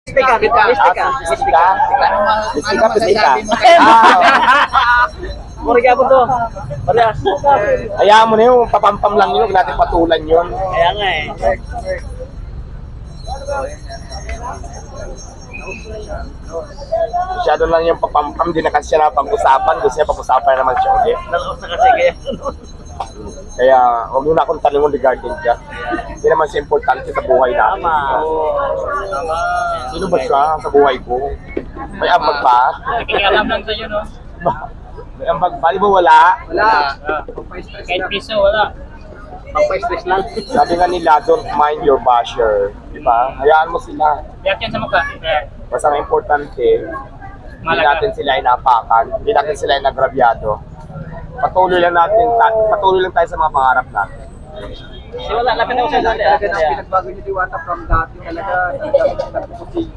Mistika. Muriga po to. Parehas. Hayaan mo na yun, papampam lang yun, huwag natin patulan yun. Kaya nga eh. Masyado lang yung papampam, di na kasi siya napag-usapan, gusto niya pag-usapan na naman siya ulit. Nalaos na kasi kaya. Kaya huwag mo na akong tanong regarding dyan. Hindi naman siya importante sa buhay natin. Tama. Sino ba siya sa buhay ko? May ambag pa? Nakikialam lang sa'yo, no? May ambag pa? Di ba wala? Wala. Kahit piso, wala. Pagpa-stress lang. Sabi nga nila, don't mind your basher. Di ba? Hayaan mo sila. Biyak yan sa mukha. Basta ang importante, hindi Malaga. natin sila inapakan, hindi natin sila inagrabyado. Patuloy lang tayo sa mga pangarap natin. Kasi wala, lapit ako sa dati. Talaga na pinagbago niyo Diwata from dati talaga.